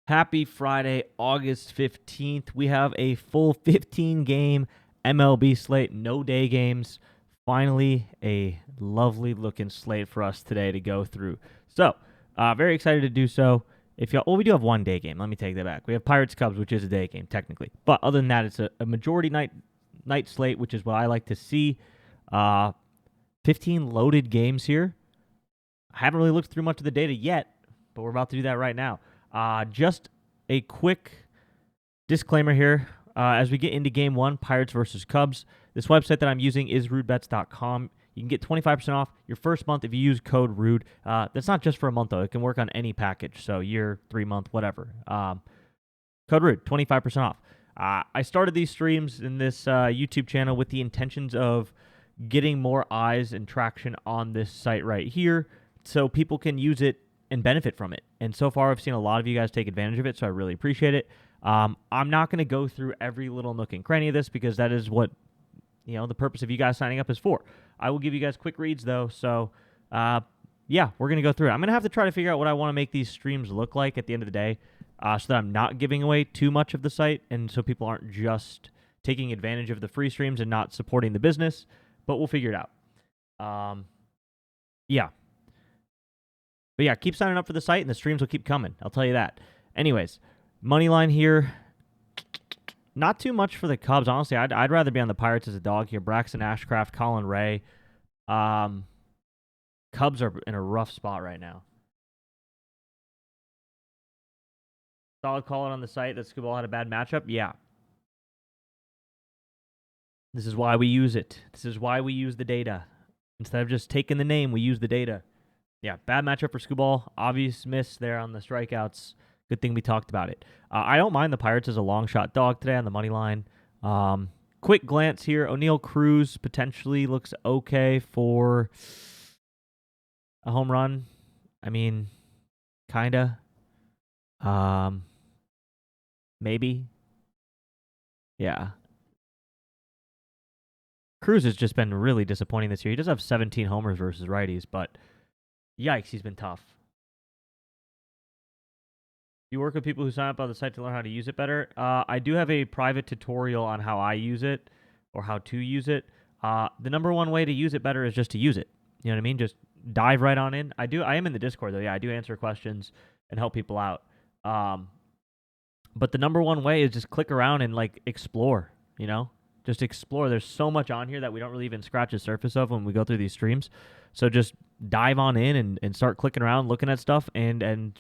Happy Friday, August 15th. We have a full 15-game MLB slate, no day games. Finally, a lovely looking slate for us today to go through. So, very excited to do so. We do have one day game. Let me take that back. We have Pirates Cubs, which is a day game technically, but other than that, it's a majority night slate, which is what I like to see. 15 loaded games here. I haven't really looked through much of the data yet, but we're about to do that right now. Just a quick disclaimer here. As we get into game one, Pirates versus Cubs, this website that I'm using is rudebets.com. You can get 25% off your first month if you use code RUDE. That's not just for a month, though. It can work on any package, so year, 3-month, whatever. Code RUDE, 25% off. I started these streams in this YouTube channel with the intentions of getting more eyes and traction on this site right here so people can use it and benefit from it. And so far, I've seen a lot of you guys take advantage of it, so I really appreciate it. I'm not going to go through every little nook and cranny of this because that is what the purpose of you guys signing up is for. I will give you guys quick reads, though, so yeah, we're going to go through it. I'm going to have to try to figure out what I want to make these streams look like at the end of the day so that I'm not giving away too much of the site and so people aren't just taking advantage of the free streams and not supporting the business, but we'll figure it out. Yeah. But yeah, keep signing up for the site, and the streams will keep coming. I'll tell you that. Anyways, money line here. Not too much for the Cubs, honestly. I'd rather be on the Pirates as a dog here. Braxton Ashcraft, Colin Ray. Cubs are in a rough spot right now. Solid call it on the site that Skubal had a bad matchup. Yeah. This is why we use it. This is why we use the data. Instead of just taking the name, we use the data. Yeah, bad matchup for Skubal. Obvious miss there on the strikeouts. Good thing we talked about it. I don't mind the Pirates as a long shot dog today on the money line. Quick glance here. O'Neal Cruz potentially looks okay for a home run. I mean, kinda. Maybe. Yeah. Cruz has just been really disappointing this year. He does have 17 homers versus righties, but yikes, he's been tough. You work with people who sign up on the site to learn how to use it better. I do have a private tutorial on how I use it or how to use it. The number one way to use it better is just to use it. You know what I mean? Just dive right on in. I am in the Discord, though. Yeah, I do answer questions and help people out. But the number one way is just click around and, explore, Just explore. There's so much on here that we don't really even scratch the surface of when we go through these streams. So just dive on in and start clicking around, looking at stuff, and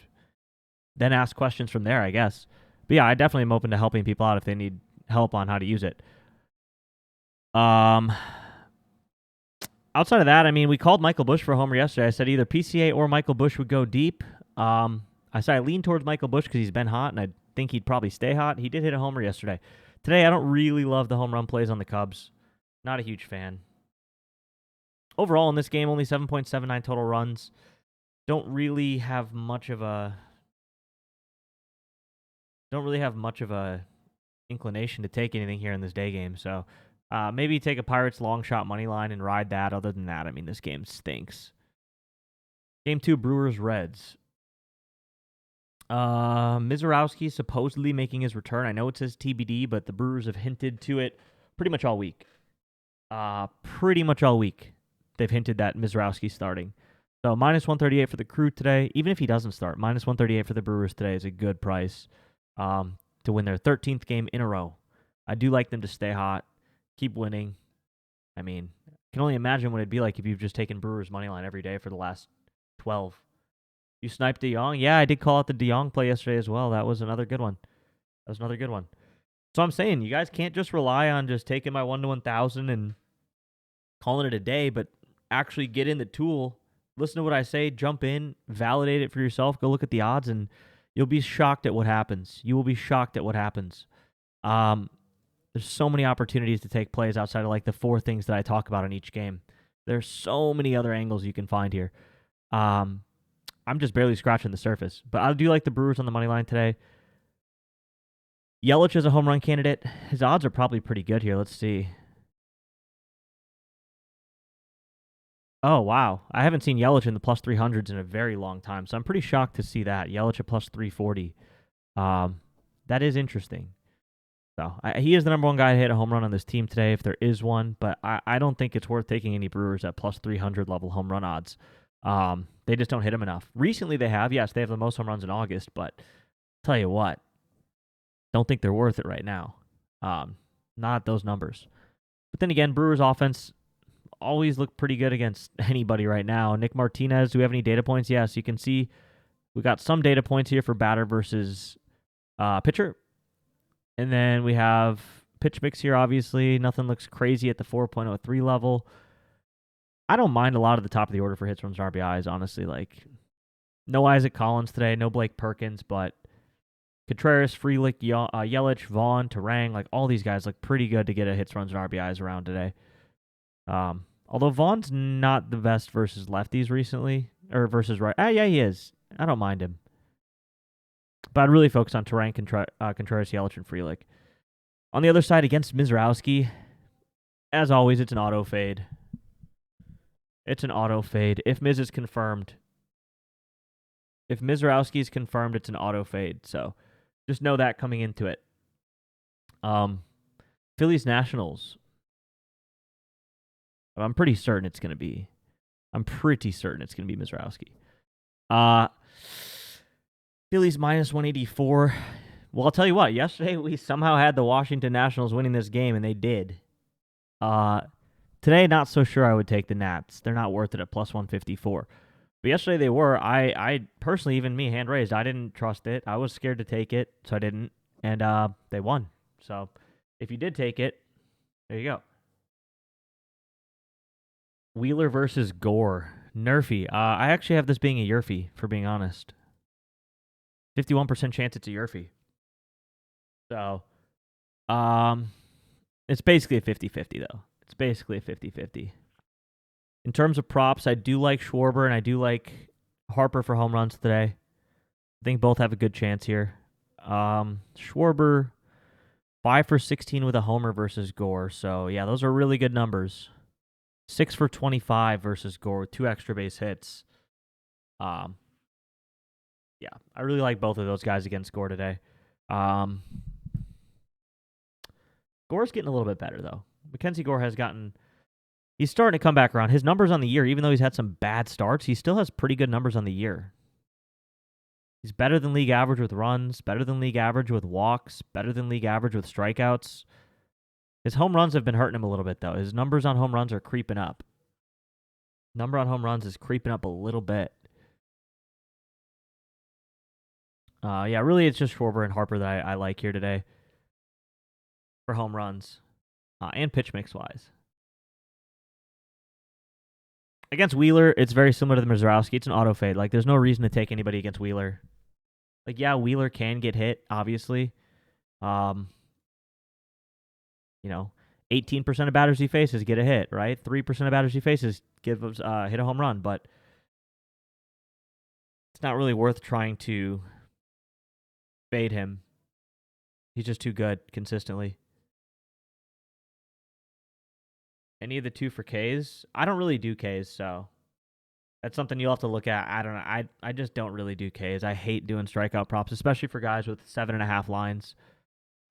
then ask questions from there, I guess. But yeah, I definitely am open to helping people out if they need help on how to use it. Outside of that, I mean, we called Michael Busch for a homer yesterday. I said either PCA or Michael Busch would go deep. I said I lean towards Michael Busch because he's been hot, and I think he'd probably stay hot. He did hit a homer yesterday. Today, I don't really love the home run plays on the Cubs. Not a huge fan. Overall, in this game, only 7.79 total runs. Don't really have much of a inclination to take anything here in this day game. So maybe take a Pirates long shot money line and ride that. Other than that, I mean, this game stinks. Game 2, Brewers Reds. Mizorowski supposedly making his return. I know it says TBD, but the Brewers have hinted to it pretty much all week. They've hinted that Mizorowski's starting. So minus 138 for the Crew today. Even if he doesn't start, minus 138 for the Brewers today is a good price to win their 13th game in a row. I do like them to stay hot, keep winning. I mean, I can only imagine what it'd be like if you've just taken Brewers money line every day for the last 12. You sniped DeYoung? Yeah, I did call out the DeYoung play yesterday as well. That was another good one. So I'm saying, you guys can't just rely on just taking my 1 to 1,000 and calling it a day, but actually get in the tool, listen to what I say, jump in, validate it for yourself, go look at the odds, and you'll be shocked at what happens. You will be shocked at what happens. There's so many opportunities to take plays outside of the 4 things that I talk about in each game. There's so many other angles you can find here. I'm just barely scratching the surface. But I do like the Brewers on the money line today. Yelich is a home run candidate. His odds are probably pretty good here. Let's see. Oh, wow. I haven't seen Yelich in the plus 300s in a very long time, so I'm pretty shocked to see that. Yelich at plus 340. That is interesting. So he is the number one guy to hit a home run on this team today, if there is one. But I don't think it's worth taking any Brewers at plus 300 level home run odds. They just don't hit them enough. Recently, they have. Yes, they have the most home runs in August. But tell you what, don't think they're worth it right now. Not at those numbers. But then again, Brewers offense always look pretty good against anybody right now. Nick Martinez, do we have any data points? Yes, you can see we got some data points here for batter versus pitcher. And then we have pitch mix here, obviously. Nothing looks crazy at the 4.03 level. I don't mind a lot of the top of the order for hits, runs, and RBIs, honestly. Like, no Isaac Collins today, no Blake Perkins, but Contreras, Frelick, Yelich, Vaughn, Turang, like all these guys look pretty good to get a hits, runs, and RBIs around today. Although Vaughn's not the best versus lefties recently, or versus right. Yeah, he is. I don't mind him. But I'd really focus on Turang, Contreras, Yelich, and Frelick. On the other side, against Mizrowski, as always, it's an auto fade. It's an auto fade. If Miz is confirmed, if Mizrowski is confirmed, it's an auto fade. So just know that coming into it. Phillies Nationals. I'm pretty certain it's going to be. Mizrowski. Phillies minus 184. Well, I'll tell you what. Yesterday, we somehow had the Washington Nationals winning this game, and they did. Today, not so sure I would take the Nats. They're not worth it at plus 154. But yesterday, they were. I personally, even me, hand raised, I didn't trust it. I was scared to take it, so I didn't. And they won. So if you did take it, there you go. Wheeler versus Gore. Nerfy. I actually have this being a Yerfy, for being honest. 51% chance it's a Yerfy. So, it's basically a 50-50, though. It's basically a 50-50. In terms of props, I do like Schwarber and I do like Harper for home runs today. I think both have a good chance here. Schwarber, 5 for 16 with a homer versus Gore. So, yeah, those are really good numbers. 6 for 25 versus Gore with 2 extra base hits. Yeah, I really like both of those guys against Gore today. Gore's getting a little bit better, though. Mackenzie Gore he's starting to come back around. His numbers on the year, even though he's had some bad starts, he still has pretty good numbers on the year. He's better than league average with runs, better than league average with walks, better than league average with strikeouts. His home runs have been hurting him a little bit, though. His numbers on home runs are creeping up. Number on home runs is creeping up a little bit. Yeah, really, it's just Schwarber and Harper that I like here today for home runs and pitch mix-wise. Against Wheeler, it's very similar to the Mizrowski. It's an auto fade. Like, there's no reason to take anybody against Wheeler. Like, yeah, Wheeler can get hit, obviously. 18% of batters he faces get a hit, right? 3% of batters he faces hit a home run, but it's not really worth trying to fade him. He's just too good consistently. Any of the 2 for Ks? I don't really do Ks, so that's something you'll have to look at. I don't know. I just don't really do Ks. I hate doing strikeout props, especially for guys with 7.5 lines.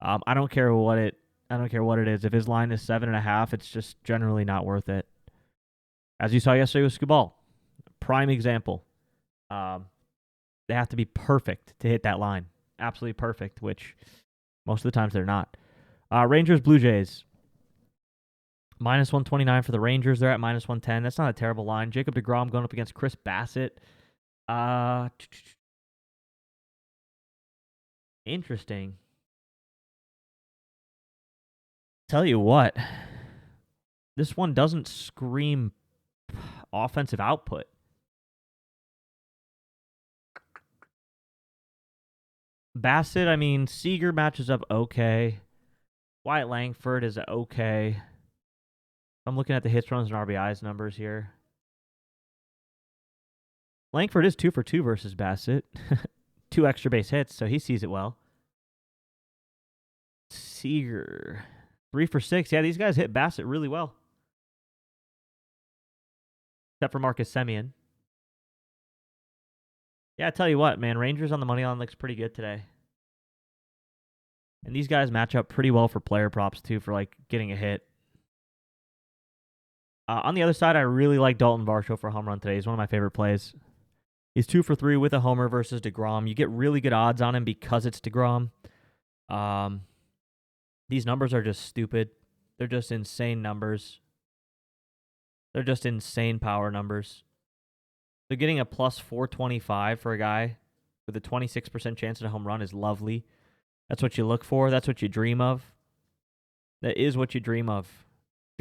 I don't care what it is. If his line is 7.5, it's just generally not worth it. As you saw yesterday with Skubal, prime example. They have to be perfect to hit that line. Absolutely perfect, which most of the times they're not. Rangers, Blue Jays. Minus 129 for the Rangers. They're at minus 110. That's not a terrible line. Jacob deGrom going up against Chris Bassett. Interesting. Tell you what, this one doesn't scream offensive output. Bassett, I mean, Seager matches up okay. Wyatt Langford is okay. I'm looking at the hits, runs, and RBIs numbers here. Langford is 2 for 2 versus Bassett. 2 extra base hits, so he sees it well. Seager, 3 for 6. Yeah, these guys hit Bassett really well. Except for Marcus Semien. Yeah, I tell you what, man, Rangers on the money line looks pretty good today. And these guys match up pretty well for player props, too, for like getting a hit. On the other side, I really like Dalton Varsho for a home run today. He's one of my favorite plays. He's 2 for 3 with a homer versus DeGrom. You get really good odds on him because it's DeGrom. These numbers are just stupid. They're just insane numbers. They're just insane power numbers. So getting a plus 425 for a guy with a 26% chance at a home run is lovely. That's what you look for. That's what you dream of. That is what you dream of.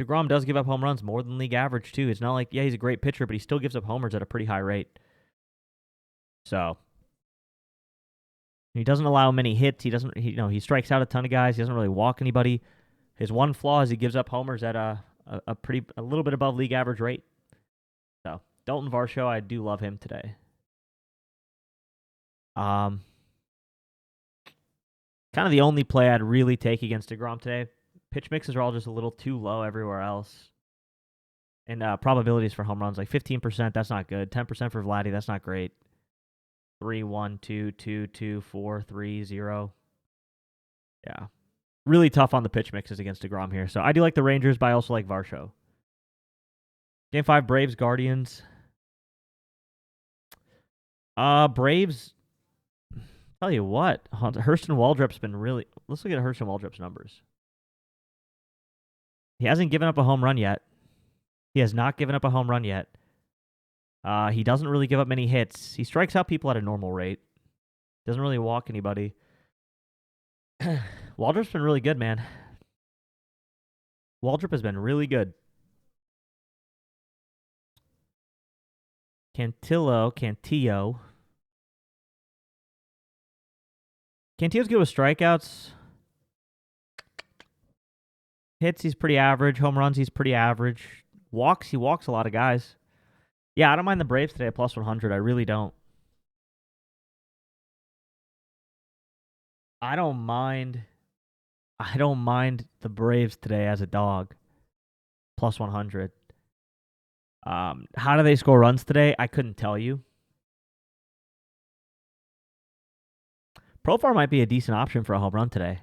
DeGrom does give up home runs more than league average, too. It's not like, yeah, he's a great pitcher, but he still gives up homers at a pretty high rate. So he doesn't allow many hits. He strikes out a ton of guys. He doesn't really walk anybody. His one flaw is he gives up homers at a little bit above league average rate. So Dalton Varsho, I do love him today. Kind of the only play I'd really take against DeGrom today. Pitch mixes are all just a little too low everywhere else. And probabilities for home runs, like 15%, that's not good. 10% for Vladdy, that's not great. 3, 1, 2, 2, 2, 4, 3, 0. Yeah. Really tough on the pitch mixes against DeGrom here. So I do like the Rangers, but I also like Varsho. Game 5, Braves, Guardians. Braves, tell you what, Hurston Waldrop's been really... Let's look at Hurston Waldrop's numbers. He hasn't given up a home run yet. He has not given up a home run yet. He doesn't really give up many hits. He strikes out people at a normal rate. Doesn't really walk anybody. Waldrop's been really good, man. Waldrop has been really good. Cantillo's good with strikeouts. Hits, he's pretty average. Home runs, he's pretty average. Walks, he walks a lot of guys. Yeah, I don't mind the Braves today at plus 100. I really don't. I don't mind the Braves today as a dog. Plus 100. How do they score runs today? I couldn't tell you. Profar might be a decent option for a home run today.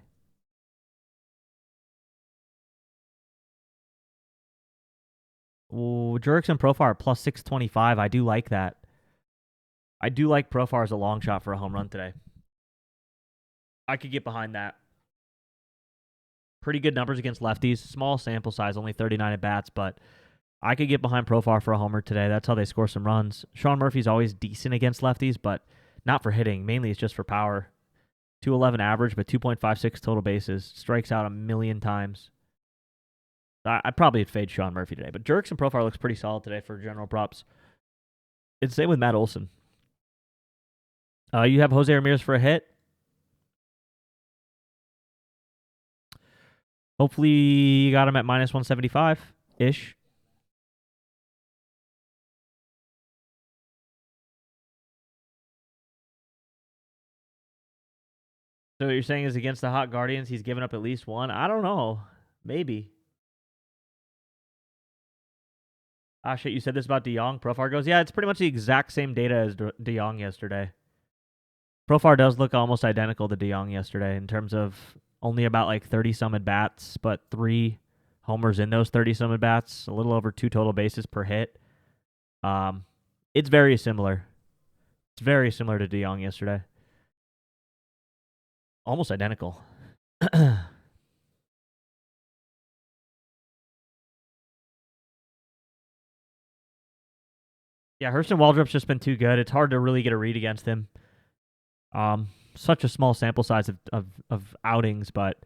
Ooh, Jurickson and Profar plus 625. I do like that. I do like Profar as a long shot for a home run today. I could get behind that. Pretty good numbers against lefties. Small sample size, only 39 at bats, but I could get behind Profar for a homer today. That's how they score some runs. Sean Murphy's always decent against lefties, but not for hitting. Mainly it's just for power. 211 average, but 2.56 total bases. Strikes out a million times. I'd probably fade Sean Murphy today, but Jurickson Profar looks pretty solid today for general props. It's the same with Matt Olson. You have Jose Ramirez for a hit. Hopefully you got him at minus 175-ish. So what you're saying is against the Hot Guardians, he's given up at least one? I don't know. Maybe. Ah, shit, you said this about DeYoung. Profar goes, yeah, it's pretty much the exact same data as DeYoung yesterday. Profar does look almost identical to DeYoung yesterday in terms of only about like 30-some at-bats, but 3 homers in those 30-some at-bats, a little over 2 total bases per hit. It's very similar. It's very similar to DeYoung yesterday. Almost identical. Yeah, Hurston Waldrop's just been too good. It's hard to really get a read against him. Such a small sample size of outings, but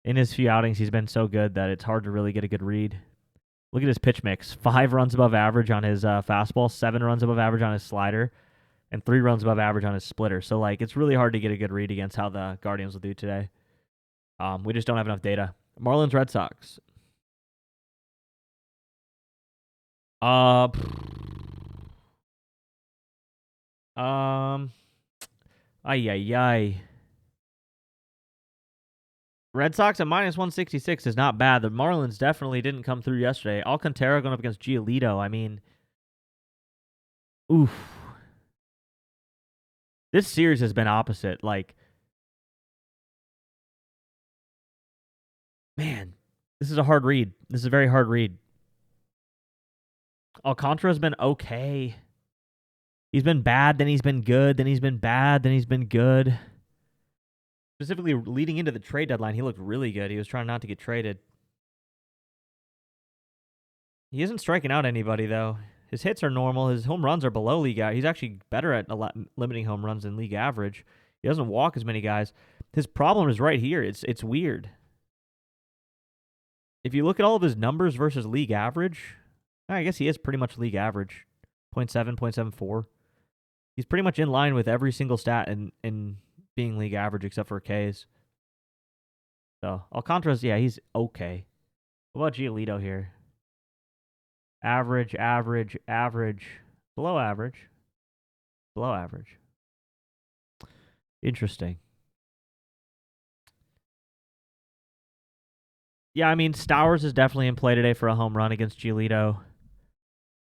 in his few outings, he's been so good that it's hard to really get a good read. Look at his pitch mix. 5 runs above average on his fastball, 7 runs above average on his slider, and 3 runs above average on his splitter. So, like, it's really hard to get a good read against how the Guardians will do today. We just don't have enough data. Marlins, Red Sox. Ay. Red Sox at minus 166 is not bad. The Marlins definitely didn't come through yesterday. Alcantara going up against Giolito. I mean, oof. This series has been opposite. Like, Man, this is a hard read. This is a very hard read. Alcantara's been okay. He's been bad, then he's been good, then he's been bad, then he's been good. Specifically leading into the trade deadline, he looked really good. He was trying not to get traded. He isn't striking out anybody, though. His hits are normal. His home runs are below league average. He's actually better at limiting home runs than league average. He doesn't walk as many guys. His problem is right here. It's weird. If you look at all of his numbers versus league average, I guess he is pretty much league average. 0.7, 0.74. He's pretty much in line with every single stat in being league average except for Ks. So Alcantara's, yeah, he's okay. What about Giolito here? Average, average, average, below average, below average. Interesting. Yeah, I mean, Stowers is definitely in play today for a home run against Giolito.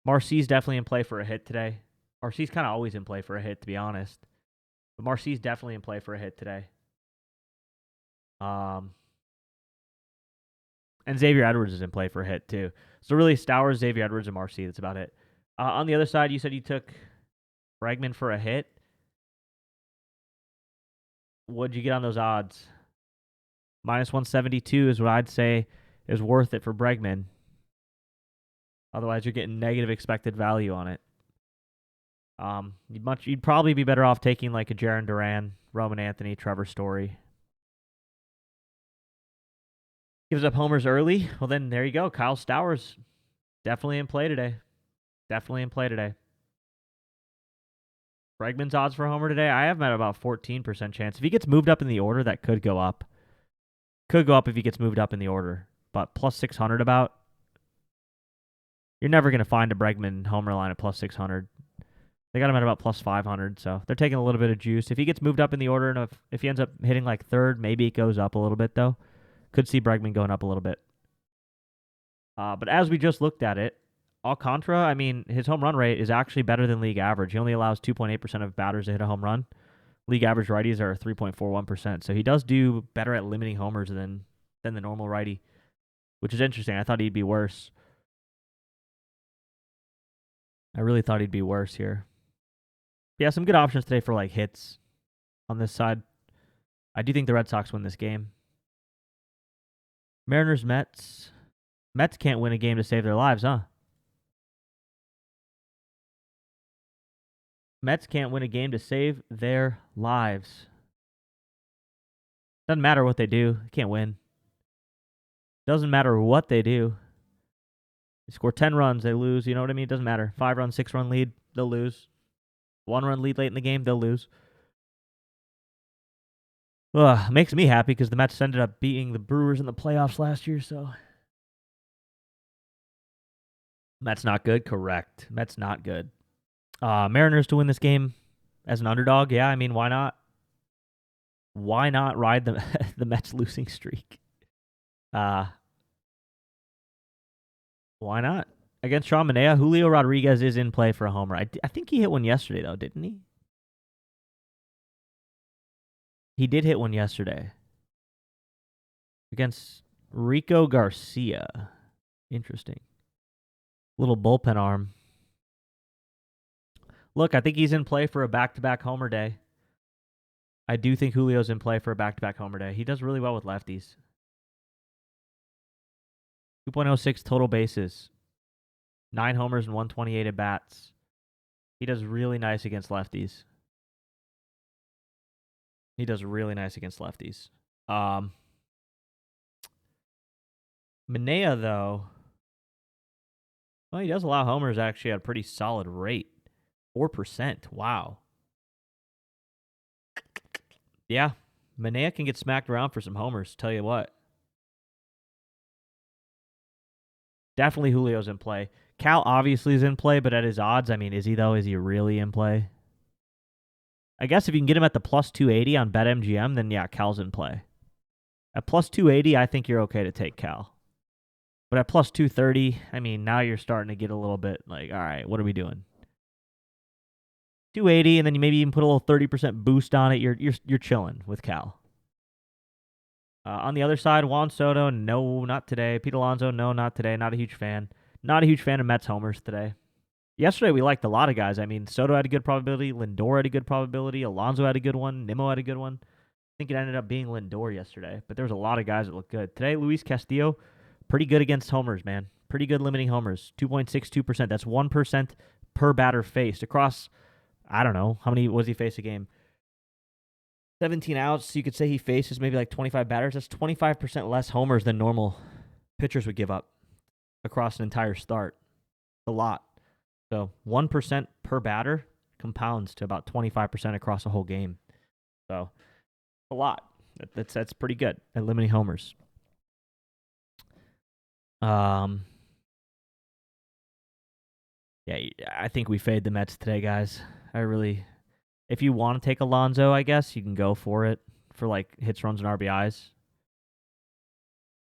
Marcy's definitely in play for a hit today. Marcy's kind of always in play for a hit, to be honest. But Marcy's definitely in play for a hit today. And Xavier Edwards is in play for a hit, too. So really, Stowers, Xavier Edwards, and Marcy, that's about it. On the other side, you said you took Bregman for a hit. What'd you get on those odds? Minus 172 is what I'd say is worth it for Bregman. Otherwise, you're getting negative expected value on it. You'd probably be better off taking like a Jarren Duran, Roman Anthony, Trevor Story. Gives up homers early. Well, then there you go. Kyle Stowers, definitely in play today. Definitely in play today. Bregman's odds for a homer today, I have him at about 14% chance. If he gets moved up in the order, that could go up. Could go up if he gets moved up in the order. But plus 600 about. You're never going to find a Bregman homer line at plus 600. They got him at about plus 500, so they're taking a little bit of juice. If he gets moved up in the order, and if he ends up hitting like third, maybe it goes up a little bit, though. Could see Bregman going up a little bit. But as we just looked at it, Alcantara, I mean, his home run rate is actually better than league average. He only allows 2.8% of batters to hit a home run. League average righties are 3.41%. So he does do better at limiting homers than the normal righty, which is interesting. I thought he'd be worse. I really thought he'd be worse here. Yeah, some good options today for like hits on this side. I do think the Red Sox win this game. Mariners, Mets. Mets can't win a game to save their lives, huh? Mets can't win a game to save their lives. Doesn't matter what they do. They can't win. Doesn't matter what they do. They score 10 runs, they lose. You know what I mean? It doesn't matter. 5-run, 6-run lead, they'll lose. 1-run lead late in the game, they'll lose. Makes me happy because the Mets ended up beating the Brewers in the playoffs last year, so. Mets not good? Correct. Mets not good. Mariners to win this game as an underdog? Yeah, I mean, why not? Why not ride the the Mets losing streak? Why not? Against Sean Manaea, Julio Rodriguez is in play for a homer. I think he hit one yesterday, though, didn't he? He did hit one yesterday. Against Rico Garcia. Interesting. Little bullpen arm. Look, I think he's in play for a back-to-back homer day. I do think Julio's in play for a back-to-back homer day. He does really well with lefties. 2.06 total bases. 9 homers and 128 at bats. He does really nice against lefties. He does really nice against lefties. Manaea, though, well, he does allow homers actually at a pretty solid rate. 4%. Wow. Yeah. Manaea can get smacked around for some homers, tell you what. Definitely Julio's in play. Cal obviously is in play, but at his odds, I mean, is he though? Is he really in play? I guess if you can get him at the plus 280 on BetMGM, then yeah, Cal's in play. At plus 280, I think you're okay to take Cal. But at plus 230, I mean, now you're starting to get a little bit like, all right, what are we doing? 280, and then you maybe even put a little 30% boost on it. You're chilling with Cal. On the other side, Juan Soto, no, not today. Pete Alonso, no, not today. Not a huge fan. Not a huge fan of Mets homers today. Yesterday, we liked a lot of guys. I mean, Soto had a good probability. Lindor had a good probability. Alonso had a good one. Nimmo had a good one. I think it ended up being Lindor yesterday, but there was a lot of guys that looked good. Today, Luis Castillo, pretty good against homers, man. Pretty good limiting homers. 2.62%. That's 1% per batter faced across, I don't know, how many was he face a game? 17 outs, so you could say he faces maybe like 25 batters. That's 25% less homers than normal pitchers would give up across an entire start. A lot. So 1% per batter compounds to about 25% across a whole game. So a lot. That's pretty good at limiting homers. Yeah, I think we fade the Mets today, guys. If you want to take Alonso, I guess you can go for it for like hits, runs, and RBIs,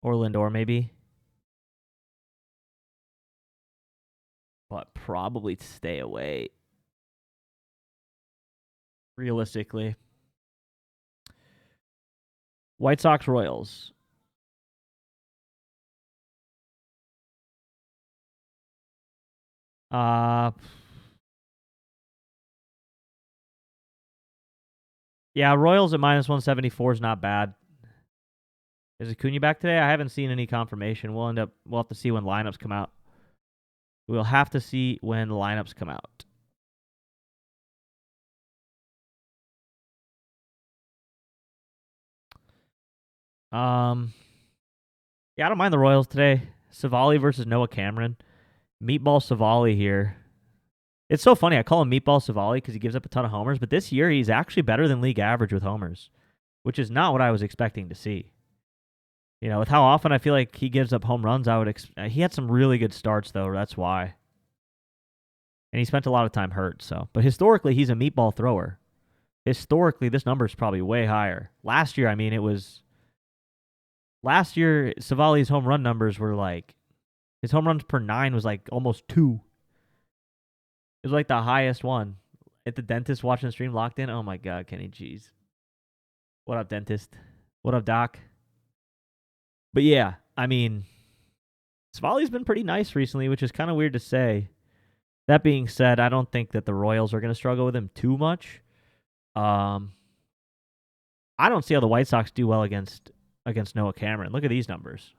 or Lindor maybe. But probably stay away. Realistically. White Sox Royals. Yeah, Royals at minus 174 is not bad. Is Acuna back today? I haven't seen any confirmation. We'll have to see when lineups come out. We'll have to see when lineups come out. Yeah, I don't mind the Royals today. Savali versus Noah Cameron. Meatball Savali here. It's so funny. I call him Meatball Savali because he gives up a ton of homers, but this year he's actually better than league average with homers, which is not what I was expecting to see. You know, with how often I feel like he gives up home runs, he had some really good starts though. That's why. And he spent a lot of time hurt. So, but historically, he's a meatball thrower. Historically, this number is probably way higher. Last year, Savali's home run numbers were like, his home runs per 9 was like almost 2. It was like the highest one. At the dentist watching the stream locked in. Oh my God, Kenny G's. What up, dentist? What up, doc? But yeah, I mean, Savali's been pretty nice recently, which is kind of weird to say. That being said, I don't think that the Royals are going to struggle with him too much. I don't see how the White Sox do well against Noah Cameron. Look at these numbers.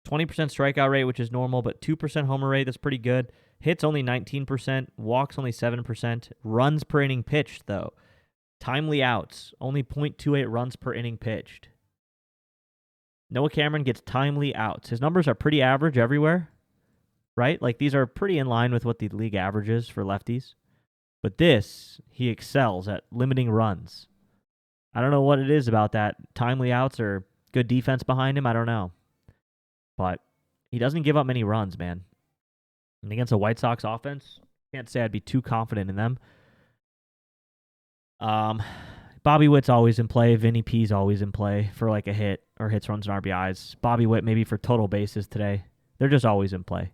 20% strikeout rate, which is normal, but 2% homer rate, that's pretty good. Hits only 19%, walks only 7%. Runs per inning pitched, though. Timely outs, only 0.28 runs per inning pitched. Noah Cameron gets timely outs. His numbers are pretty average everywhere, right? Like these are pretty in line with what the league average is for lefties. But this, he excels at limiting runs. I don't know what it is about that. Timely outs or good defense behind him. I don't know. But he doesn't give up many runs, man. And against a White Sox offense, can't say I'd be too confident in them. Bobby Witt's always in play. Vinny P's always in play for like a hit or hits, runs, and RBIs. Bobby Witt maybe for total bases today. They're just always in play.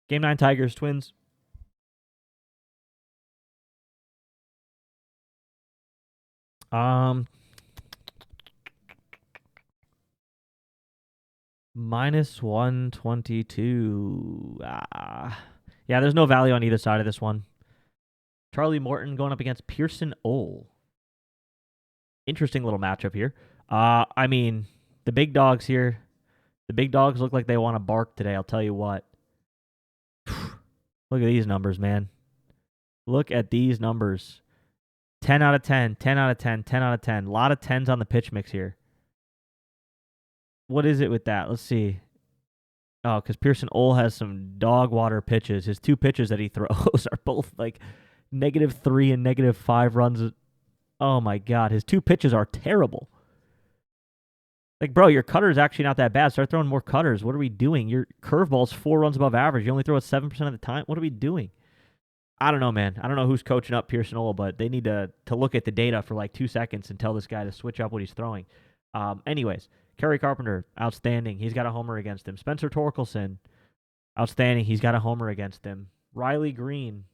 Game 9, Tigers, Twins. Minus 122. Yeah, there's no value on either side of this one. Charlie Morton going up against Pearson Ole. Interesting little matchup here. I mean, the big dogs here. The big dogs look like they want to bark today, I'll tell you what. Look at these numbers, man. Look at these numbers. 10 out of 10, 10 out of 10, 10 out of 10. A lot of 10s on the pitch mix here. What is it with that? Let's see. Oh, because Pearson Ole has some dog water pitches. His 2 pitches that he throws are both like -3 and -5 runs. Oh my God. His 2 pitches are terrible. Like, bro, your cutter is actually not that bad. Start throwing more cutters. What are we doing? Your curveball's 4 runs above average. You only throw it 7% of the time. What are we doing? I don't know, man. I don't know who's coaching up Pearson Ole, but they need to look at the data for like 2 seconds and tell this guy to switch up what he's throwing. Anyways, Kerry Carpenter, outstanding. He's got a homer against him. Spencer Torkelson, outstanding. He's got a homer against him. Riley Green,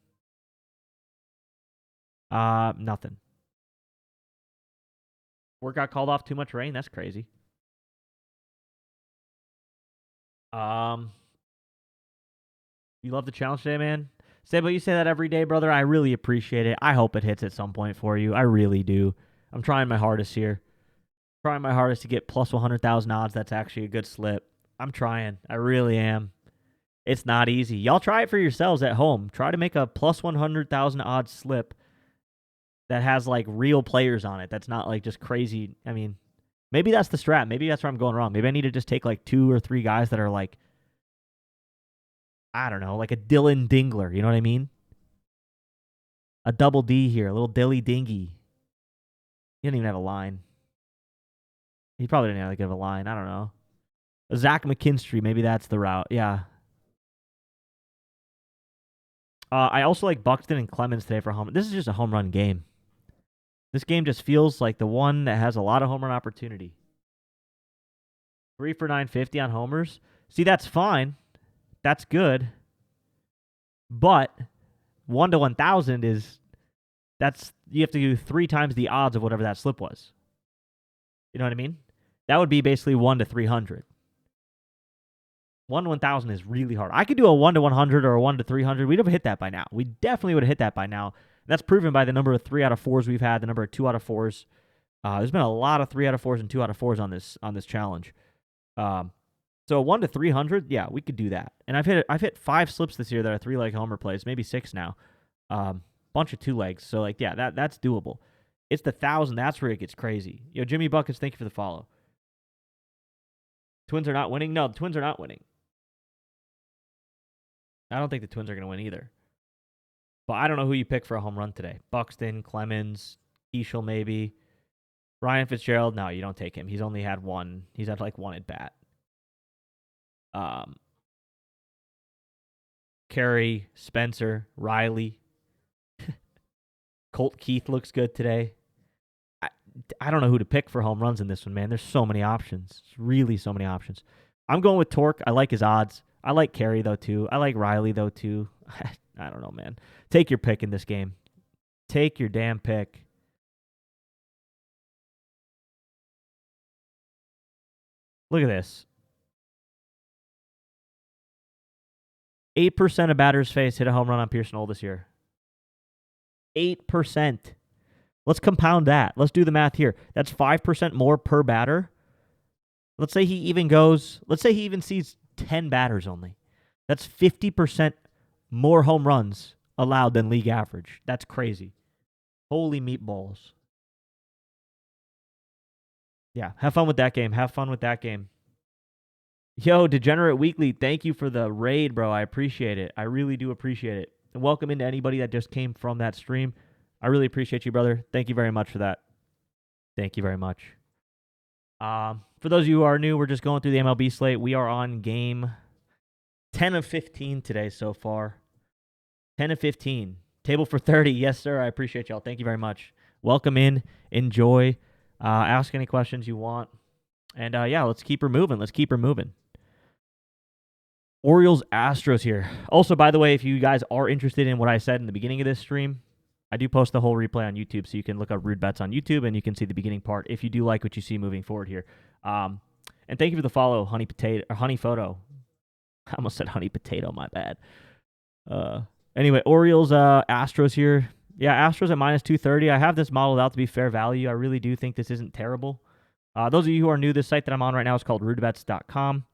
Nothing. Work got called off, too much rain. That's crazy. Um, you love the challenge today, man. But you say that every day, brother. I really appreciate it. I hope it hits at some point for you. I really do. I'm trying my hardest here. Trying my hardest to get plus 100,000 odds. That's actually a good slip. I'm trying. I really am. It's not easy. Y'all try it for yourselves at home. Try to make a plus 100,000 odds slip that has like real players on it. That's not like just crazy. I mean, maybe that's the strat. Maybe that's where I'm going wrong. Maybe I need to just take like 2 or 3 guys that are like, I don't know, like a Dylan Dingler. You know what I mean? A double D here, a little Dilly Dingy. He didn't even have a line. He probably didn't have that good of a line. I don't know. A Zach McKinstry, maybe that's the route. Yeah. I also like Buxton and Clemens today for home. This is just a home run game. This game just feels like the one that has a lot of home run opportunity. 3 for 950 on homers. See, that's fine. That's good. But 1 to 1,000 is you have to do 3 times the odds of whatever that slip was. You know what I mean? That would be basically 1 to 300. 1 to 1,000 is really hard. I could do a 1 to 100 or a 1 to 300. We'd have hit that by now. We definitely would have hit that by now. That's proven by the number of 3 out of 4s we've had, the number of 2 out of 4s. There's been a lot of 3 out of 4s and 2 out of 4s on this challenge. So 1 to 300, yeah, we could do that. And I've hit 5 slips this year that are 3-leg homer plays, maybe 6 now. Bunch of 2 legs. So like, yeah, that's doable. It's the 1,000. That's where it gets crazy. Yo, Jimmy Buckets, thank you for the follow. Twins are not winning. No, the Twins are not winning. I don't think the Twins are going to win either. But I don't know who you pick for a home run today. Buxton, Clemens, Keishel maybe. Ryan Fitzgerald, no, you don't take him. He's only had 1. He's had like 1 at bat. Carey, Spencer, Riley. Colt Keith looks good today. I don't know who to pick for home runs in this one, man. There's so many options. Really so many options. I'm going with Torque. I like his odds. I like Carey, though, too. I like Riley, though, too. I don't know, man. Take your pick in this game. Take your damn pick. Look at this. 8% of batters faced hit a home run on Pearson Old this year. 8%. Let's compound that. Let's do the math here. That's 5% more per batter. Let's say he even sees 10 batters only. That's 50% more home runs allowed than league average. That's crazy. Holy meatballs. Yeah, have fun with that game. Yo, Degenerate Weekly, thank you for the raid, bro. I appreciate it. I really do appreciate it. And welcome into anybody that just came from that stream. I really appreciate you, brother. Thank you very much for that. Thank you very much. For those of you who are new, we're just going through the MLB slate. We are on game 10 of 15 today so far. 10 of 15. Table for 30. Yes, sir. I appreciate y'all. Thank you very much. Welcome in. Enjoy. Ask any questions you want. And, yeah, let's keep her moving. Orioles Astros here. Also, by the way, if you guys are interested in what I said in the beginning of this stream, I do post the whole replay on YouTube, so you can look up Rude Bets on YouTube, and you can see the beginning part if you do like what you see moving forward here. And thank you for the follow, Honey Photo. I almost said Honey Potato, my bad. Anyway, Orioles, Astros here. Yeah, Astros at minus 230. I have this modeled out to be fair value. I really do think this isn't terrible. Those of you who are new, this site that I'm on right now is called rudebets.com.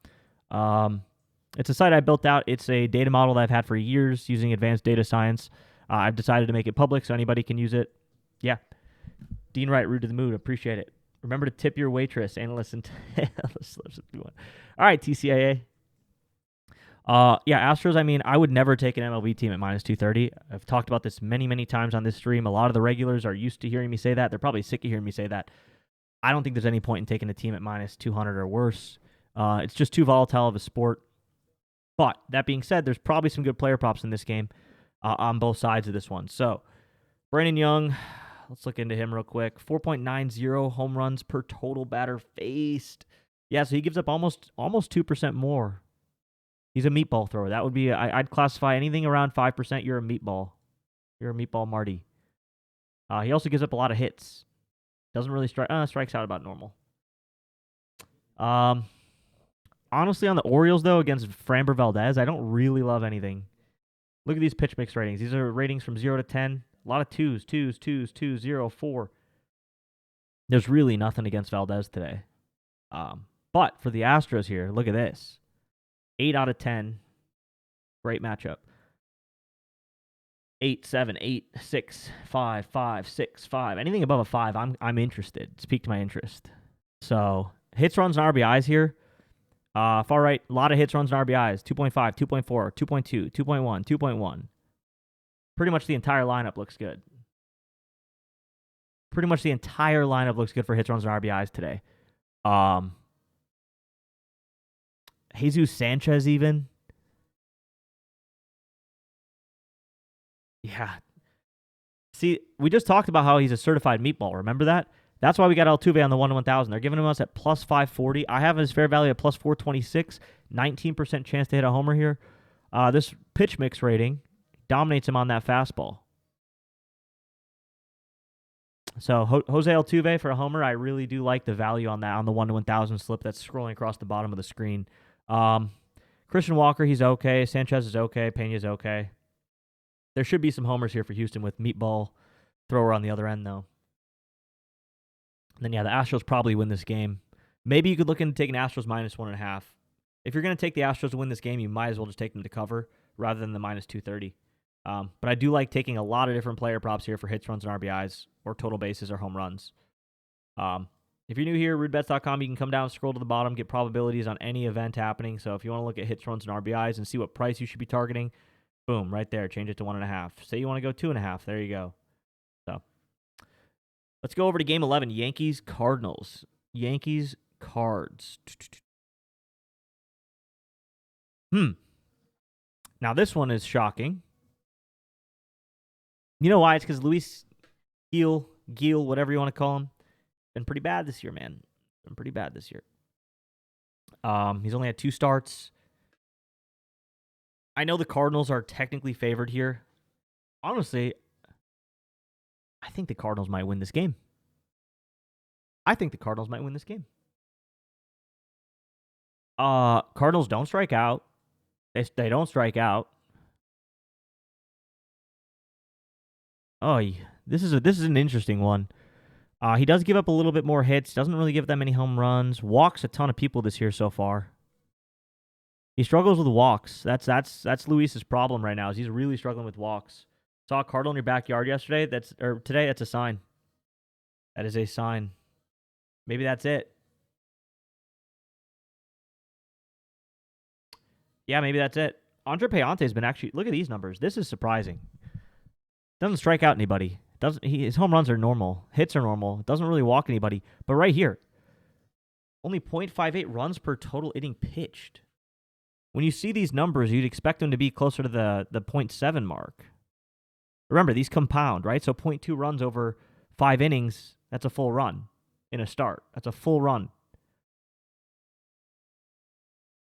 It's a site I built out. It's a data model that I've had for years using advanced data science. I've decided to make it public so anybody can use it. Yeah. Dean Wright, Rude to the Mood. Appreciate it. Remember to tip your waitress, analyst, and all right, TCAA. Yeah, Astros, I mean, I would never take an MLB team at minus 230. I've talked about this many, many times on this stream. A lot of the regulars are used to hearing me say that. They're probably sick of hearing me say that. I don't think there's any point in taking a team at minus 200 or worse. It's just too volatile of a sport. But that being said, there's probably some good player props in this game on both sides of this one. So, Brandon Young, let's look into him real quick. 4.90 home runs per total batter faced. Yeah, so he gives up almost 2% more. He's a meatball thrower. That would be, I'd classify anything around 5%, you're a meatball. You're a meatball Marty. He also gives up a lot of hits. Doesn't really strikes out about normal. Honestly, on the Orioles, though, against Framber Valdez, I don't really love anything. Look at these pitch mix ratings. These are ratings from 0 to 10. A lot of 2s, 2s, 2s, 2, 0, 4. There's really nothing against Valdez today. But for the Astros here, look at this. 8 out of 10. Great matchup. 8, 7, 8, 6, 5, 5, 6, 5. Anything above a 5, I'm interested. It's piqued my interest. So hits, runs, and RBIs here. Far right, a lot of hits, runs, and RBIs. 2.5, 2.4, 2.2, 2.1, 2.1. Pretty much the entire lineup looks good. Pretty much the entire lineup looks good for hits, runs, and RBIs today. Jesus Sanchez even. Yeah. See, we just talked about how he's a certified meatball. Remember that? That's why we got Altuve on the 1 to 1,000. They're giving him us at plus 540. I have his fair value at plus 426. 19% chance to hit a homer here. This pitch mix rating dominates him on that fastball. So Jose Altuve for a homer, I really do like the value on that on the 1 to 1,000 slip that's scrolling across the bottom of the screen. Christian Walker, he's okay. Sanchez is okay. Pena's okay. There should be some homers here for Houston with meatball thrower on the other end, though. And then, yeah, the Astros probably win this game. Maybe you could look into taking Astros minus 1.5. If you're going to take the Astros to win this game, you might as well just take them to cover rather than the minus 230. But I do like taking a lot of different player props here for hits, runs, and RBIs, or total bases or home runs. If you're new here, rudebets.com, you can come down, scroll to the bottom, get probabilities on any event happening. So if you want to look at hits, runs, and RBIs and see what price you should be targeting, boom, right there, change it to 1.5. Say you want to go 2.5, there you go. So let's go over to game 11, Yankees Cardinals. Yankees Cards. Now this one is shocking. You know why? It's because Luis Gil, whatever you want to call him, been pretty bad this year, man. Been pretty bad this year. He's only had 2 starts. I know the Cardinals are technically favored here. Honestly, I think the Cardinals might win this game. Cardinals don't strike out. They don't strike out. Oh, this is an interesting one. He does give up a little bit more hits. Doesn't really give that many home runs. Walks a ton of people this year so far. He struggles with walks. That's Luis's problem right now. Is he's really struggling with walks. Saw a cardinal in your backyard yesterday. Today. That's a sign. That is a sign. Maybe that's it. Yeah, maybe that's it. Andre Payante has been actually. Look at these numbers. This is surprising. Doesn't strike out anybody. His home runs are normal. Hits are normal. Doesn't really walk anybody. But right here, only 0.58 runs per total inning pitched. When you see these numbers, you'd expect them to be closer to the 0.7 mark. Remember, these compound, right? So 0.2 runs over 5 innings, that's a full run in a start. That's a full run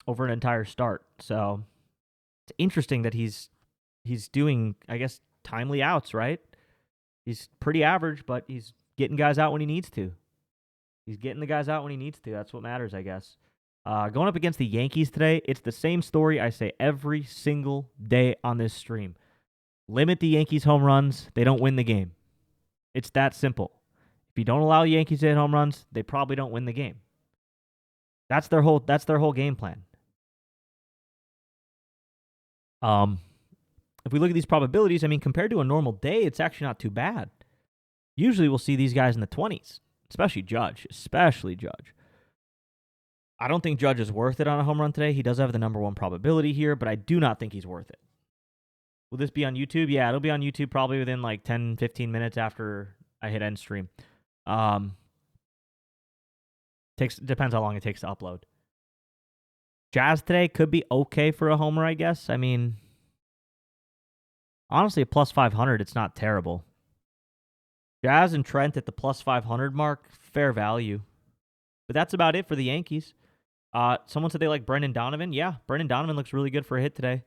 over an entire start. So it's interesting that he's doing, I guess, timely outs, right? He's pretty average, but he's getting guys out when he needs to. That's what matters, I guess. Going up against the Yankees today, it's the same story I say every single day on this stream. Limit the Yankees' home runs, they don't win the game. It's that simple. If you don't allow the Yankees to hit home runs, they probably don't win the game. That's their whole game plan. If we look at these probabilities, I mean, compared to a normal day, it's actually not too bad. Usually we'll see these guys in the 20s, especially Judge. I don't think Judge is worth it on a home run today. He does have the number 1 probability here, but I do not think he's worth it. Will this be on YouTube? Yeah, it'll be on YouTube probably within like 10, 15 minutes after I hit end stream. Depends how long it takes to upload. Jazz today could be okay for a homer, I guess. I mean, honestly, at plus 500, it's not terrible. Jazz and Trent at the plus 500 mark, fair value. But that's about it for the Yankees. Someone said they like Brendan Donovan. Yeah, Brendan Donovan looks really good for a hit today.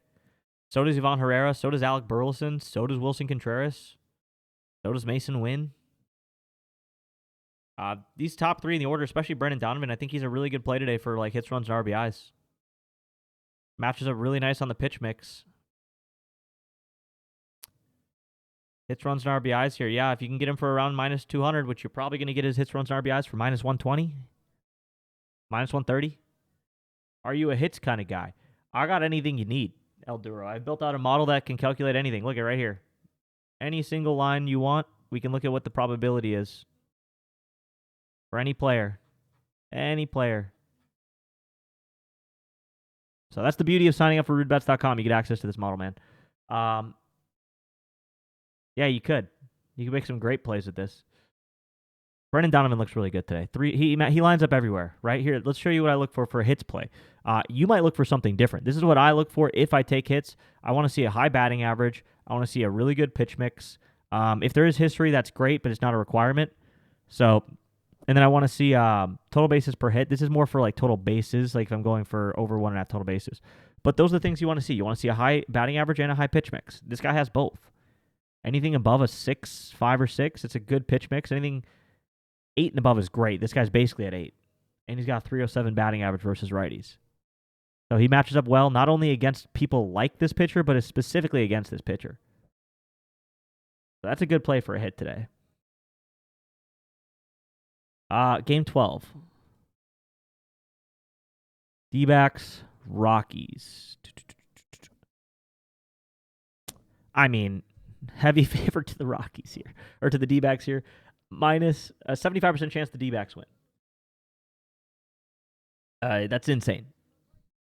So does Ivan Herrera. So does Alec Burleson. So does Wilson Contreras. So does Mason Wynn. These top three in the order, especially Brendan Donovan, I think he's a really good play today for like hits, runs, and RBIs. Matches up really nice on the pitch mix. Hits, runs, and RBIs here. Yeah, if you can get him for around minus 200, which you're probably going to get his hits, runs, and RBIs for minus 120, minus 130. Are you a hits kind of guy? I got anything you need, El Duro. I built out a model that can calculate anything. Look at right here. Any single line you want, we can look at what the probability is for any player. Any player. So that's the beauty of signing up for rudebets.com. You get access to this model, man. Yeah, you could. You could make some great plays with this. Brendan Donovan looks really good today. He lines up everywhere. Right here, let's show you what I look for a hits play. You might look for something different. This is what I look for if I take hits. I want to see a high batting average. I want to see a really good pitch mix. If there is history, that's great, but it's not a requirement. So, and then I want to see total bases per hit. This is more for like total bases, like if I'm going for over 1.5 total bases. But those are the things you want to see. You want to see a high batting average and a high pitch mix. This guy has both. Anything above a 6, 5, or 6, it's a good pitch mix. Anything 8 and above is great. This guy's basically at 8. And he's got a 307 batting average versus righties. So he matches up well, not only against people like this pitcher, but specifically against this pitcher. So that's a good play for a hit today. Game 12. D-backs, Rockies. I mean, heavy favor to the Rockies here, or to the D-backs here. Minus a 75% chance the D-backs win. That's insane.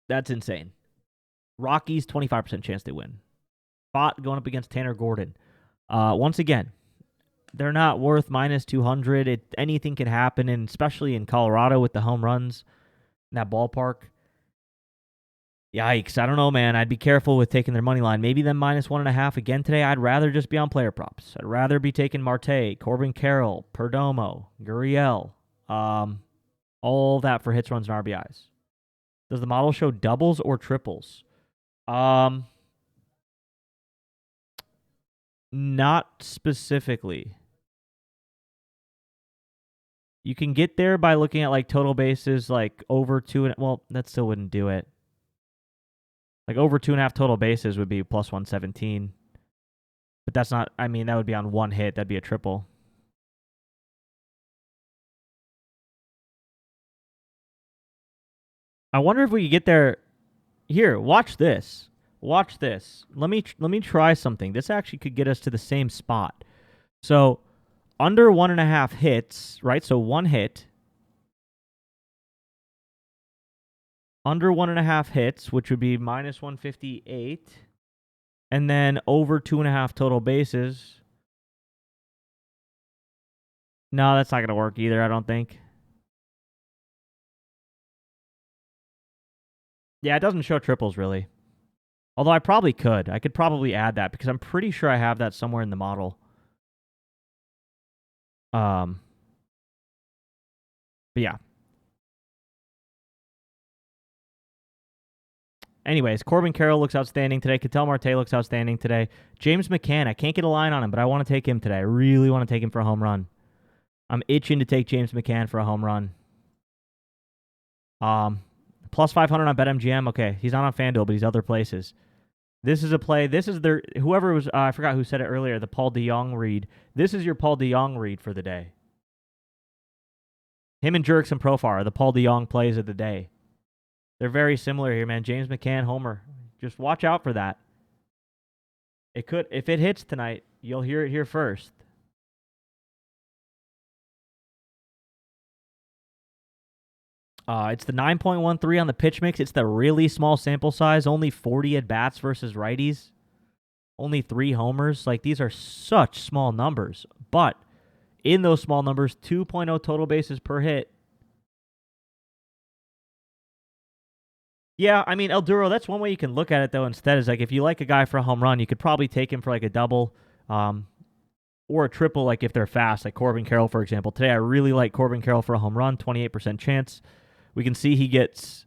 That's insane. Rockies, 25% chance they win. Spot going up against Tanner Gordon. Once again, they're not worth minus 200. Anything can happen, and especially in Colorado with the home runs in that ballpark. Yikes. I don't know, man. I'd be careful with taking their money line. Maybe them minus 1.5 again today. I'd rather just be on player props. I'd rather be taking Marte, Corbin Carroll, Perdomo, Gurriel, all that for hits, runs, and RBIs. Does the model show doubles or triples? Not specifically. You can get there by looking at like total bases, like over 2. Well, that still wouldn't do it. Like over 2.5 total bases would be plus 117. But that's not, I mean, that would be on one hit. That'd be a triple. I wonder if we could get there. Here, watch this. Watch this. Let me try something. This actually could get us to the same spot. So under 1.5 hits, right? So one hit. Under 1.5 hits, which would be minus 158. And then over 2.5 total bases. No, that's not going to work either, I don't think. Yeah, it doesn't show triples, really. Although I probably could. I could probably add that because I'm pretty sure I have that somewhere in the model. But yeah. Anyways, Corbin Carroll looks outstanding today. Ketel Marte looks outstanding today. James McCann, I can't get a line on him, but I want to take him today. I really want to take him for a home run. I'm itching to take James McCann for a home run. Plus 500 on BetMGM. Okay, he's not on FanDuel, but he's other places. This is a play. This is their, whoever was, I forgot who said it earlier, the Paul DeJong read. This is your Paul DeJong read for the day. Him and Jurickson Profar are the Paul DeJong plays of the day. They're very similar here, man. James McCann, homer. Just watch out for that. It could, if it hits tonight, you'll hear it here first. It's the 9.13 on the pitch mix. It's the really small sample size. Only 40 at-bats versus righties. Only 3 homers. Like, these are such small numbers. But in those small numbers, 2.0 total bases per hit. Yeah, I mean, El Duro, that's one way you can look at it, though, instead, is like if you like a guy for a home run, you could probably take him for like a double or a triple, like if they're fast, like Corbin Carroll, for example. Today, I really like Corbin Carroll for a home run, 28% chance. We can see he gets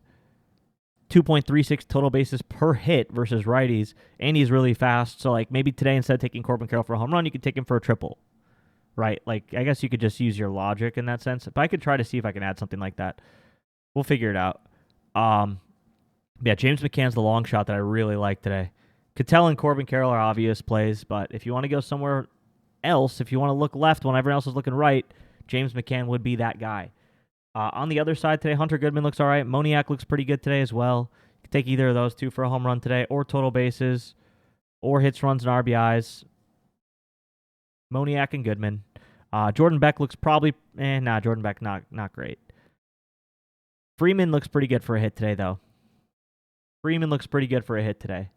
2.36 total bases per hit versus righties, and he's really fast. So, like, maybe today, instead of taking Corbin Carroll for a home run, you could take him for a triple. right? Like, I guess you could just use your logic in that sense. But I could try to see if I can add something like that. We'll figure it out. Yeah, James McCann's the long shot that I really like today. Cattell and Corbin Carroll are obvious plays, but if you want to go somewhere else, if you want to look left when everyone else is looking right, James McCann would be that guy. On the other side today, Hunter Goodman looks all right. Moniak looks pretty good today as well. You can take either of those two for a home run today, or total bases, or hits, runs, and RBIs. Moniak and Goodman. Jordan Beck looks probably, Jordan Beck not great. Freeman looks pretty good for a hit today, though. Freeman looks pretty good for a hit today.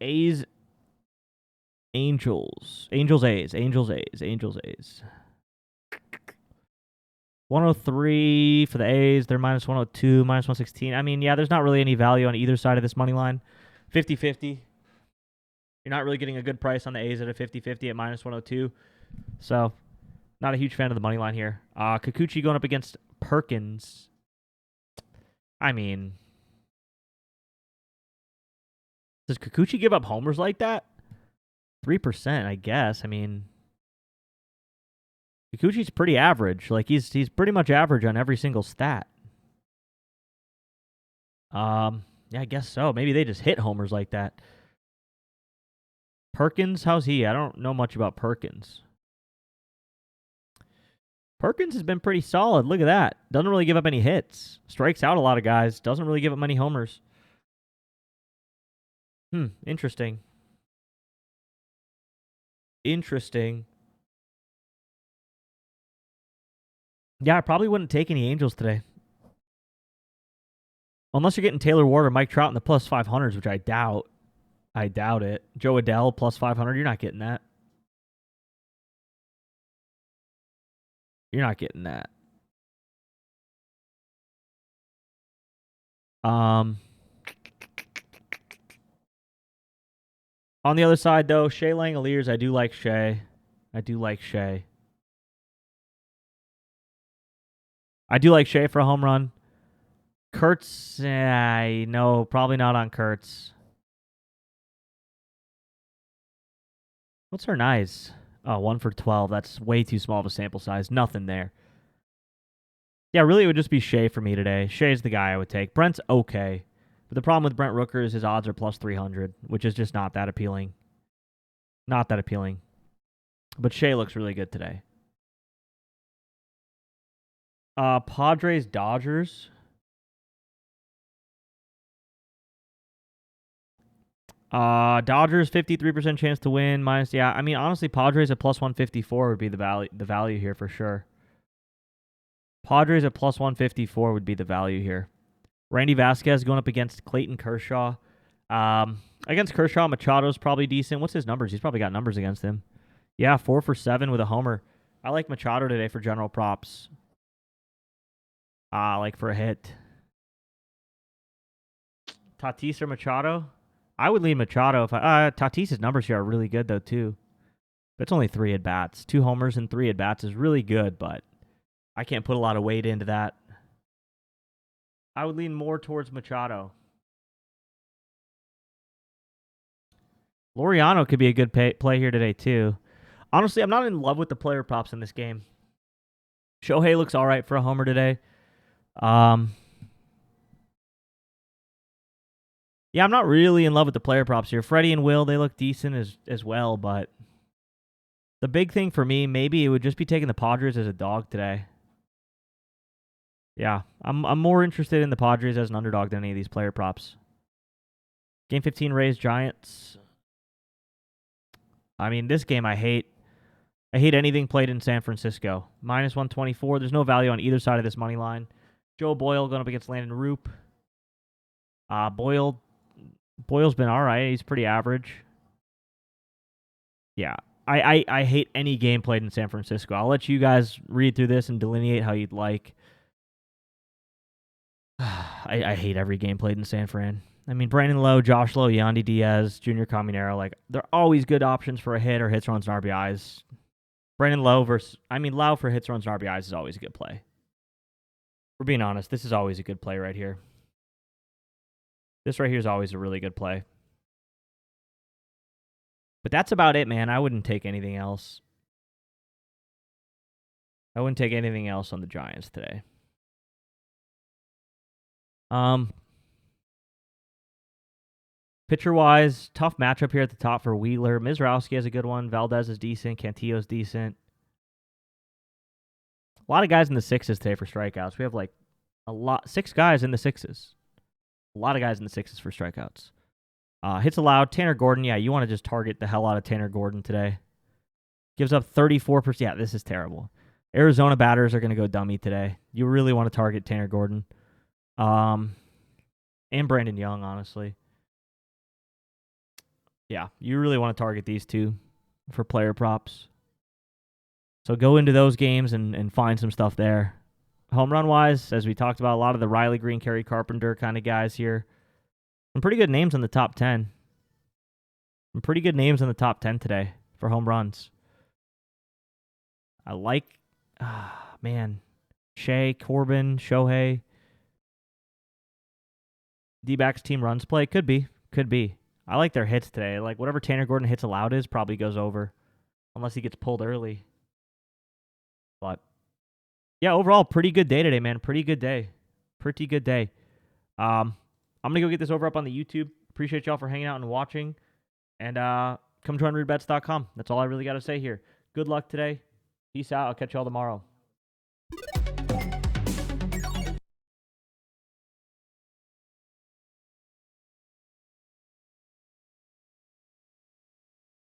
A's, Angels, A's. 103 for the A's. They're minus 102, minus 116. I mean, yeah, there's not really any value on either side of this money line. 50-50. You're not really getting a good price on the A's at a 50-50 at minus 102. So, not a huge fan of the money line here. Kikuchi going up against Perkins. I mean, does Kikuchi give up homers like that? 3%, I guess. I mean, Kikuchi's pretty average. Like, he's pretty much average on every single stat. Yeah, I guess so. Maybe they just hit homers like that. Perkins, how's he? I don't know much about Perkins. Perkins has been pretty solid. Look at that. Doesn't really give up any hits. Strikes out a lot of guys. Doesn't really give up many homers. Interesting. Yeah, I probably wouldn't take any Angels today. Unless you're getting Taylor Ward or Mike Trout in the plus 500s, which I doubt. I doubt it. Joe Adell plus 500, you're not getting that. You're not getting that. On the other side, though, Shea Langoliers, I do like Shea. I do like Shea for a home run. Kurtz, no, probably not on Kurtz. What's her nice? Oh, 1 for 12. That's way too small of a sample size. Nothing there. Yeah, really, it would just be Shea for me today. Shea's the guy I would take. Brent's okay. But the problem with Brent Rooker is his odds are plus 300, which is just not that appealing. Not that appealing. But Shea looks really good today. Padres, Dodgers. Dodgers 53% chance to win minus. Yeah, I mean honestly, Padres at plus 154 would be the value here for sure. Padres at plus 154 would be the value here. Randy Vasquez going up against Clayton Kershaw. Against Kershaw, Machado's probably decent. What's his numbers? He's probably got numbers against him. Yeah, 4 for 7 with a homer. I like Machado today for general props. Like for a hit. Tatis or Machado? I would lean Machado if Tatis's numbers here are really good though too. It's only 3 at bats. 2 homers and 3 at bats is really good, but I can't put a lot of weight into that. I would lean more towards Machado. Laureano could be a good play here today too. Honestly, I'm not in love with the player props in this game. Shohei looks all right for a homer today. Yeah, I'm not really in love with the player props here. Freddie and Will, they look decent as well, but the big thing for me, maybe it would just be taking the Padres as a dog today. Yeah, I'm more interested in the Padres as an underdog than any of these player props. Game 15, Rays, Giants. I mean, this game I hate. I hate anything played in San Francisco. Minus 124. There's no value on either side of this money line. Joe Boyle going up against Landon Roop. Boyle's been all right. He's pretty average. Yeah. I hate any game played in San Francisco. I'll let you guys read through this and delineate how you'd like. I hate every game played in San Fran. I mean, Brandon Lowe, Josh Lowe, Yandy Diaz, Junior Caminero, like, they're always good options for a hit or hits, runs, and RBIs. Brandon Lowe Lowe for hits, runs, and RBIs is always a good play. We're being honest, this is always a good play right here. This right here is always a really good play. But that's about it, man. I wouldn't take anything else. I wouldn't take anything else on the Giants today. Pitcher-wise, tough matchup here at the top for Wheeler. Mizrowski has a good one. Valdez is decent. Cantillo's decent. A lot of guys in the sixes today for strikeouts. We have like 6 guys in the sixes. A lot of guys in the sixes for strikeouts. Hits allowed. Tanner Gordon. Yeah, you want to just target the hell out of Tanner Gordon today. Gives up 34%. Yeah, this is terrible. Arizona batters are going to go dummy today. You really want to target Tanner Gordon. And Brandon Young, honestly. Yeah, you really want to target these two for player props. So go into those games and find some stuff there. Home run-wise, as we talked about, a lot of the Riley Green, Kerry Carpenter kind of guys here. Some pretty good names in the top 10. Some pretty good names in the top 10 today for home runs. I like, Shea, Corbin, Shohei. D-backs team runs play. Could be. I like their hits today. Like whatever Tanner Gordon hits allowed is probably goes over. Unless he gets pulled early. But yeah, overall, pretty good day today, man. Pretty good day. I'm going to go get this over up on the YouTube. Appreciate y'all for hanging out and watching. And come join RudeBets.com. That's all I really got to say here. Good luck today. Peace out. I'll catch y'all tomorrow.